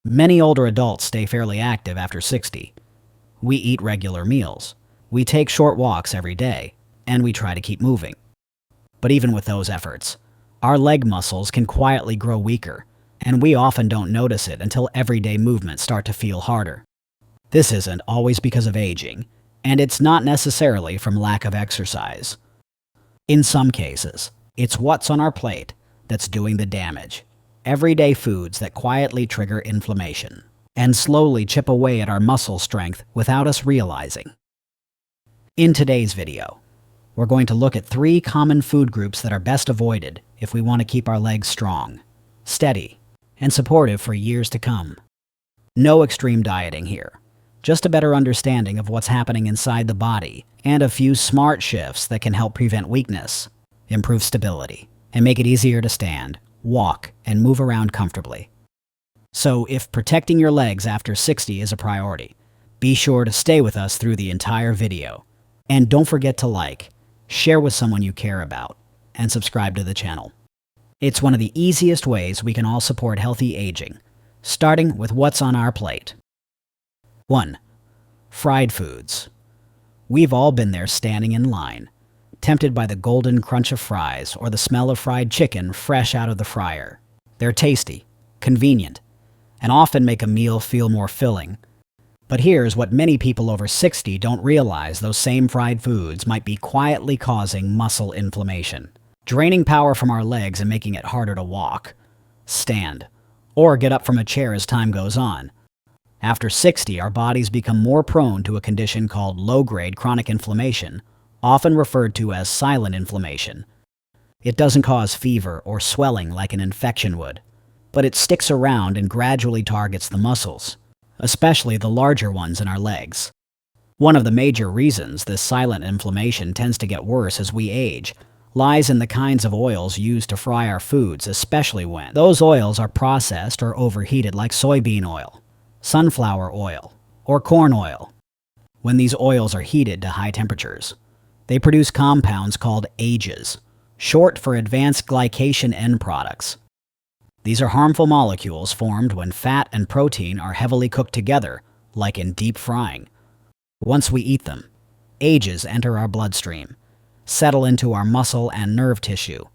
Many older adults stay fairly active after 60. We eat regular meals. We take short walks every day, and we try to keep moving. But even with those efforts, our leg muscles can quietly grow weaker, and we often don't notice it until everyday movements start to feel harder. This isn't always because of aging, and it's not necessarily from lack of exercise. In some cases, it's what's on our plate that's doing the damage. Everyday foods that quietly trigger inflammation and slowly chip away at our muscle strength without us realizing. In today's video, we're going to look at 3 common food groups that are best avoided if we want to keep our legs strong, steady, and supportive for years to come. No extreme dieting here, just a better understanding of what's happening inside the body and a few smart shifts that can help prevent weakness, improve stability, and make it easier to stand, walk, and move around comfortably. So if protecting your legs after 60 is a priority, be sure to stay with us through the entire video. And don't forget to like, share with someone you care about, and subscribe to the channel. It's one of the easiest ways we can all support healthy aging, starting with what's on our plate. 1. Fried foods. We've all been there standing in line, tempted by the golden crunch of fries or the smell of fried chicken fresh out of the fryer. They're tasty, convenient, and often make a meal feel more filling. But here's what many people over 60 don't realize: those same fried foods might be quietly causing muscle inflammation, draining power from our legs and making it harder to walk, stand, or get up from a chair as time goes on. After 60, our bodies become more prone to a condition called low-grade chronic inflammation, often referred to as silent inflammation. It doesn't cause fever or swelling like an infection would, but it sticks around and gradually targets the muscles, especially the larger ones in our legs. One of the major reasons this silent inflammation tends to get worse as we age lies in the kinds of oils used to fry our foods, especially when those oils are processed or overheated, like soybean oil, sunflower oil, or corn oil. When these oils are heated to high temperatures, they produce compounds called AGEs, short for advanced glycation end products. These are harmful molecules formed when fat and protein are heavily cooked together, like in deep frying. Once we eat them, AGEs enter our bloodstream, settle into our muscle and nerve tissue,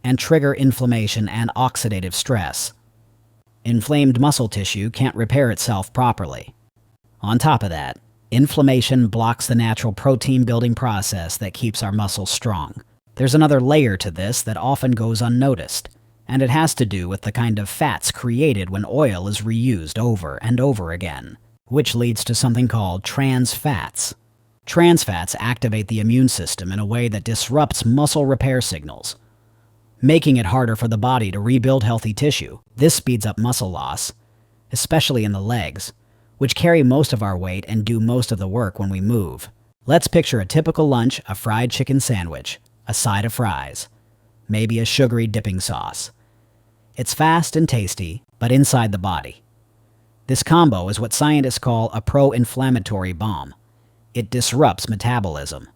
and trigger inflammation and oxidative stress. Inflamed muscle tissue can't repair itself properly. On top of that, inflammation blocks the natural protein-building process that keeps our muscles strong. There's another layer to this that often goes unnoticed, and it has to do with the kind of fats created when oil is reused over and over again, which leads to something called trans fats. Trans fats activate the immune system in a way that disrupts muscle repair signals, making it harder for the body to rebuild healthy tissue. This speeds up muscle loss, especially in the legs, which carry most of our weight and do most of the work when we move. Let's picture a typical lunch: a fried chicken sandwich, a side of fries, maybe a sugary dipping sauce. It's fast and tasty, but inside the body. This combo is what scientists call a pro-inflammatory bomb. It disrupts metabolism,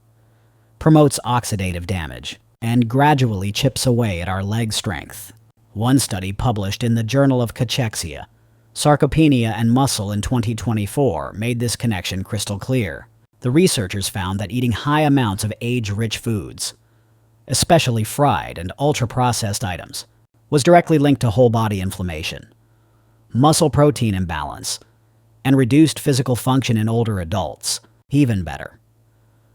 promotes oxidative damage, and gradually chips away at our leg strength. One study published in the Journal of Cachexia, Sarcopenia and Muscle in 2024 made this connection crystal clear. The researchers found that eating high amounts of age-rich foods, especially fried and ultra-processed items, was directly linked to whole-body inflammation, muscle protein imbalance, and reduced physical function in older adults. Even better,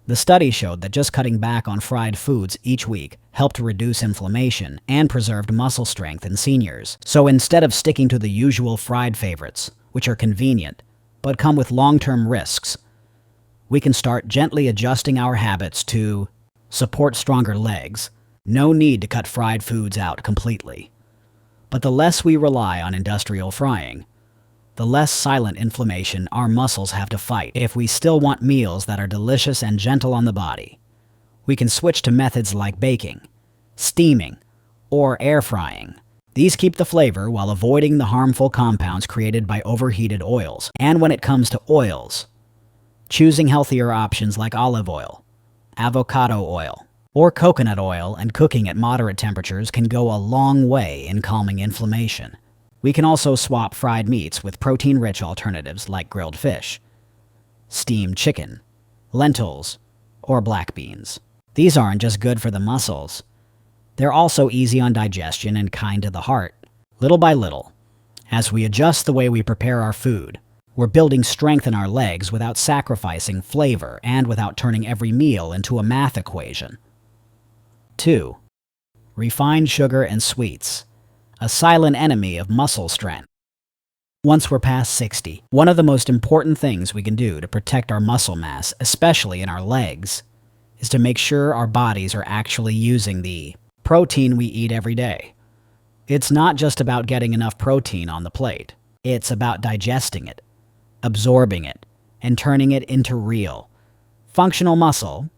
the study showed that just cutting back on fried foods each week helped to reduce inflammation and preserved muscle strength in seniors. So instead of sticking to the usual fried favorites, which are convenient but come with long-term risks, we can start gently adjusting our habits to support stronger legs. No need to cut fried foods out completely. But the less we rely on industrial frying, the less silent inflammation our muscles have to fight. If we still want meals that are delicious and gentle on the body, we can switch to methods like baking, steaming, or air frying. These keep the flavor while avoiding the harmful compounds created by overheated oils. And when it comes to oils, choosing healthier options like olive oil, avocado oil, or coconut oil and cooking at moderate temperatures can go a long way in calming inflammation. We can also swap fried meats with protein-rich alternatives like grilled fish, steamed chicken, lentils, or black beans. These aren't just good for the muscles. They're also easy on digestion and kind to the heart. Little by little, as we adjust the way we prepare our food, we're building strength in our legs without sacrificing flavor and without turning every meal into a math equation. 2. Refined sugar and sweets, a silent enemy of muscle strength. Once we're past 60, one of the most important things we can do to protect our muscle mass, especially in our legs, is to make sure our bodies are actually using the protein we eat every day. It's not just about getting enough protein on the plate. It's about digesting it, absorbing it, and turning it into real, functional muscle.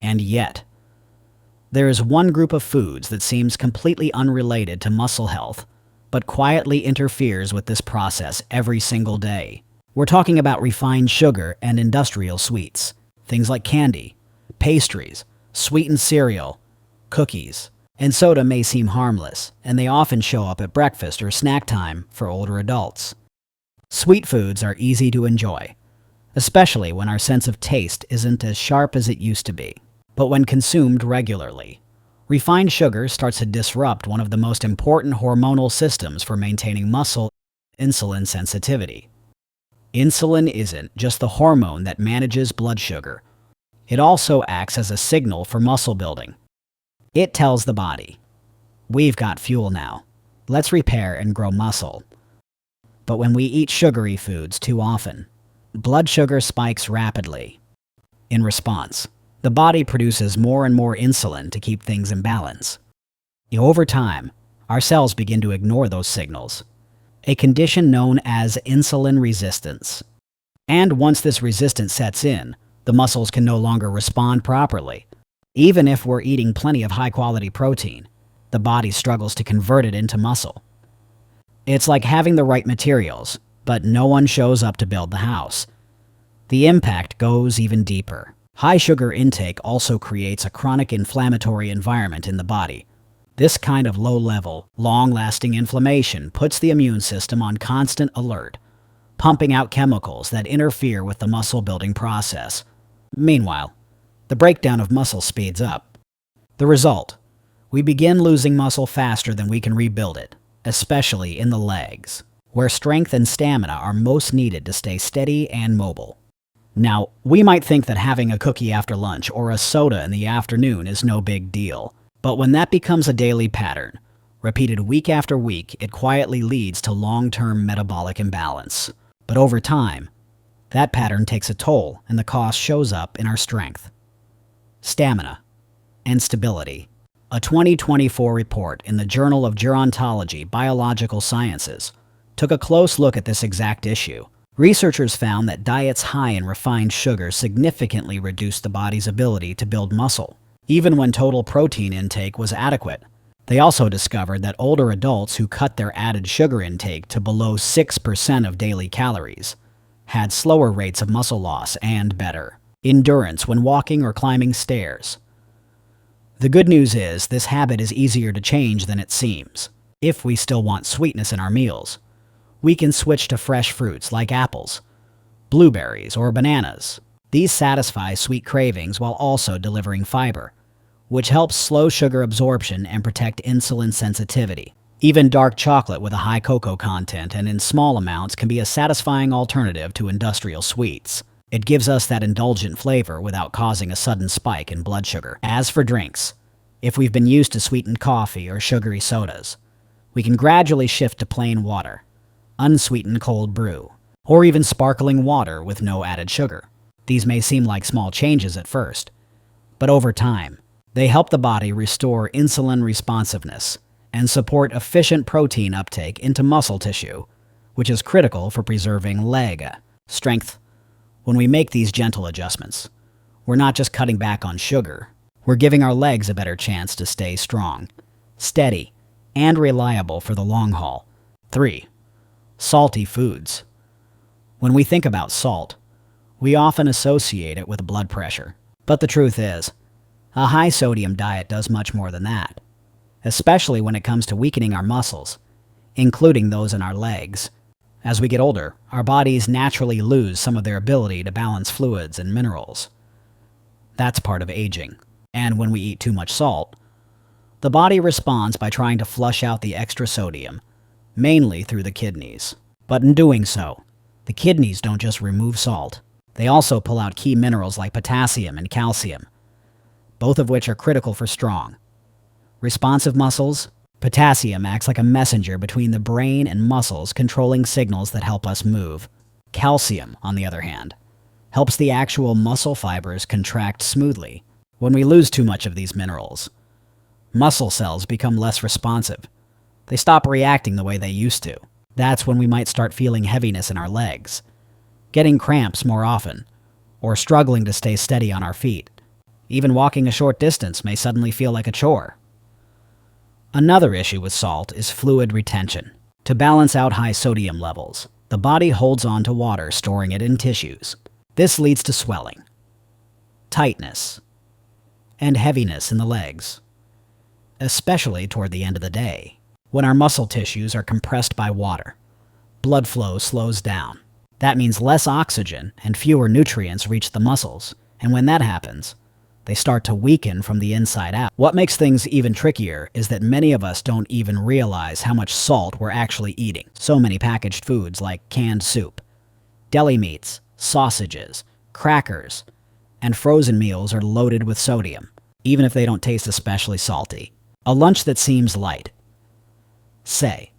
And yet, there is one group of foods that seems completely unrelated to muscle health, but quietly interferes with this process every single day. We're talking about refined sugar and industrial sweets, things like candy, pastries, sweetened cereal, cookies, and soda may seem harmless, and they often show up at breakfast or snack time for older adults. Sweet foods are easy to enjoy, especially when our sense of taste isn't as sharp as it used to be. But when consumed regularly, refined sugar starts to disrupt one of the most important hormonal systems for maintaining muscle: insulin sensitivity. Insulin isn't just the hormone that manages blood sugar. It also acts as a signal for muscle building. It tells the body, we've got fuel now. Let's repair and grow muscle. But when we eat sugary foods too often, blood sugar spikes rapidly. In response, the body produces more and more insulin to keep things in balance. Over time, our cells begin to ignore those signals, a condition known as insulin resistance. And once this resistance sets in, the muscles can no longer respond properly. Even if we're eating plenty of high-quality protein, the body struggles to convert it into muscle. It's like having the right materials, but no one shows up to build the house. The impact goes even deeper. High sugar intake also creates a chronic inflammatory environment in the body. This kind of low-level, long-lasting inflammation puts the immune system on constant alert, pumping out chemicals that interfere with the muscle-building process. Meanwhile, the breakdown of muscle speeds up. The result: we begin losing muscle faster than we can rebuild it, especially in the legs, where strength and stamina are most needed to stay steady and mobile. Now, we might think that having a cookie after lunch or a soda in the afternoon is no big deal, but when that becomes a daily pattern, repeated week after week, it quietly leads to long-term metabolic imbalance. But over time, that pattern takes a toll, and the cost shows up in our strength, stamina, and stability. A 2024 report in the Journal of Gerontology Biological Sciences took a close look at this exact issue. Researchers found that diets high in refined sugar significantly reduced the body's ability to build muscle, even when total protein intake was adequate. They also discovered that older adults who cut their added sugar intake to below 6% of daily calories had slower rates of muscle loss and better endurance when walking or climbing stairs. The good news is this habit is easier to change than it seems. If we still want sweetness in our meals, we can switch to fresh fruits like apples, blueberries, or bananas. These satisfy sweet cravings while also delivering fiber, which helps slow sugar absorption and protect insulin sensitivity. Even dark chocolate with a high cocoa content and in small amounts can be a satisfying alternative to industrial sweets. It gives us that indulgent flavor without causing a sudden spike in blood sugar. As for drinks, if we've been used to sweetened coffee or sugary sodas, we can gradually shift to plain water, unsweetened cold brew, or even sparkling water with no added sugar. These may seem like small changes at first, but over time, they help the body restore insulin responsiveness and support efficient protein uptake into muscle tissue, which is critical for preserving leg strength. When we make these gentle adjustments, we're not just cutting back on sugar, we're giving our legs a better chance to stay strong, steady, and reliable for the long haul. 3. Salty foods. When we think about salt, we often associate it with blood pressure. But the truth is, a high-sodium diet does much more than that. Especially when it comes to weakening our muscles, including those in our legs. As we get older, our bodies naturally lose some of their ability to balance fluids and minerals. That's part of aging. And when we eat too much salt, the body responds by trying to flush out the extra sodium, mainly through the kidneys. But in doing so, the kidneys don't just remove salt. They also pull out key minerals like potassium and calcium, both of which are critical for strong, responsive muscles. Potassium acts like a messenger between the brain and muscles, controlling signals that help us move. Calcium, on the other hand, helps the actual muscle fibers contract smoothly. When we lose too much of these minerals, muscle cells become less responsive. They stop reacting the way they used to. That's when we might start feeling heaviness in our legs, getting cramps more often, or struggling to stay steady on our feet. Even walking a short distance may suddenly feel like a chore. Another issue with salt is fluid retention. To balance out high sodium levels, the body holds on to water, storing it in tissues. This leads to swelling, tightness, and heaviness in the legs, especially toward the end of the day. When our muscle tissues are compressed by water, blood flow slows down. That means less oxygen and fewer nutrients reach the muscles, and when that happens, they start to weaken from the inside out. What makes things even trickier is that many of us don't even realize how much salt we're actually eating. So many packaged foods like canned soup, deli meats, sausages, crackers, and frozen meals are loaded with sodium, even if they don't taste especially salty. A lunch that seems light, say,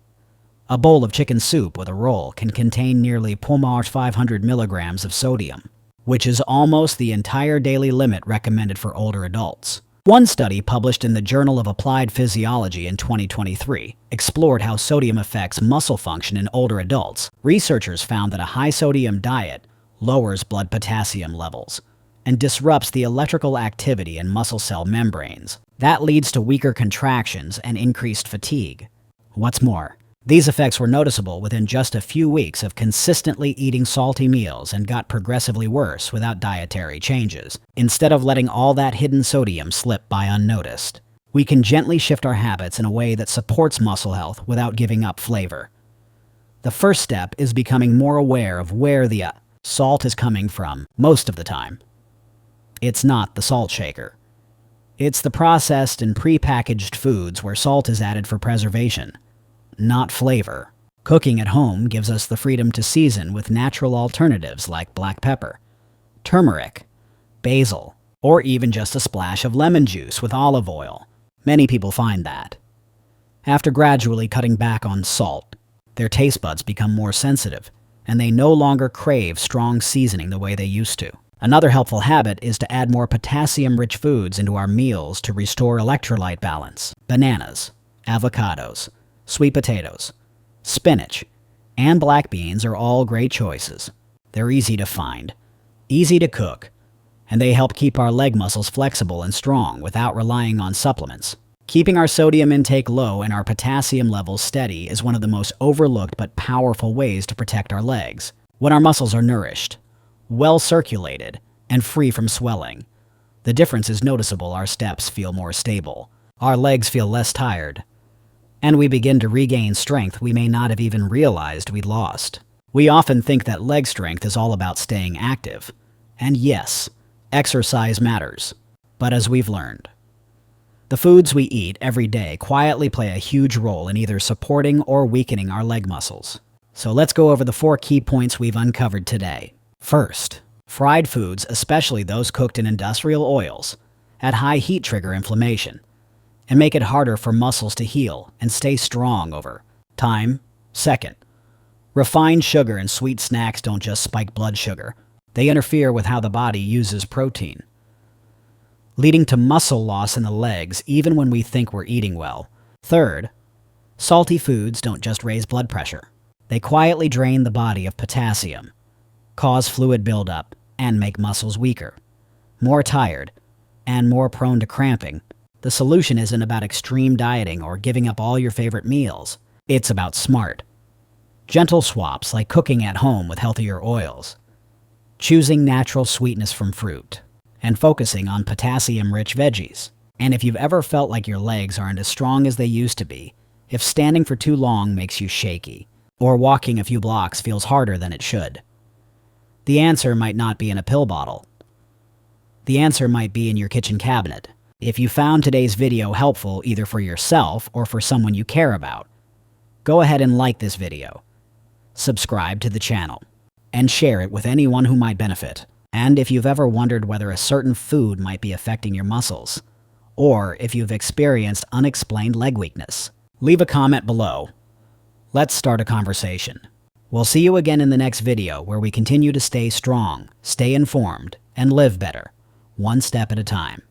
a bowl of chicken soup with a roll, can contain nearly 500 milligrams of sodium, which is almost the entire daily limit recommended for older adults. One study published in the Journal of Applied Physiology in 2023 explored how sodium affects muscle function in older adults. Researchers found that a high-sodium diet lowers blood potassium levels and disrupts the electrical activity in muscle cell membranes. That leads to weaker contractions and increased fatigue. What's more, these effects were noticeable within just a few weeks of consistently eating salty meals and got progressively worse without dietary changes. Instead of letting all that hidden sodium slip by unnoticed, we can gently shift our habits in a way that supports muscle health without giving up flavor. The first step is becoming more aware of where the salt is coming from. Most of the time, it's not the salt shaker. It's the processed and pre-packaged foods where salt is added for preservation, not flavor. Cooking at home gives us the freedom to season with natural alternatives like black pepper, turmeric, basil, or even just a splash of lemon juice with olive oil. Many people find that, after gradually cutting back on salt, their taste buds become more sensitive, and they no longer crave strong seasoning the way they used to. Another helpful habit is to add more potassium-rich foods into our meals to restore electrolyte balance. Bananas, avocados, sweet potatoes, spinach, and black beans are all great choices. They're easy to find, easy to cook, and they help keep our leg muscles flexible and strong without relying on supplements. Keeping our sodium intake low and our potassium levels steady is one of the most overlooked but powerful ways to protect our legs. When our muscles are nourished, well circulated, and free from swelling, the difference is noticeable. Our steps feel more stable, our legs feel less tired, and we begin to regain strength we may not have even realized we'd lost. We often think that leg strength is all about staying active. And yes, exercise matters. But as we've learned, the foods we eat every day quietly play a huge role in either supporting or weakening our leg muscles. So let's go over the 4 key points we've uncovered today. First, fried foods, especially those cooked in industrial oils, at high heat trigger inflammation and make it harder for muscles to heal and stay strong over time. Second, refined sugar and sweet snacks don't just spike blood sugar. They interfere with how the body uses protein, leading to muscle loss in the legs even when we think we're eating well. Third, salty foods don't just raise blood pressure. They quietly drain the body of potassium, cause fluid buildup, and make muscles weaker, more tired, and more prone to cramping. The solution isn't about extreme dieting or giving up all your favorite meals. It's about smart, gentle swaps like cooking at home with healthier oils, choosing natural sweetness from fruit, and focusing on potassium-rich veggies. And if you've ever felt like your legs aren't as strong as they used to be, if standing for too long makes you shaky, or walking a few blocks feels harder than it should. The answer might not be in a pill bottle. The answer might be in your kitchen cabinet. If you found today's video helpful either for yourself or for someone you care about, go ahead and like this video, subscribe to the channel, and share it with anyone who might benefit. And if you've ever wondered whether a certain food might be affecting your muscles, or if you've experienced unexplained leg weakness, leave a comment below. Let's start a conversation. We'll see you again in the next video where we continue to stay strong, stay informed, and live better, one step at a time.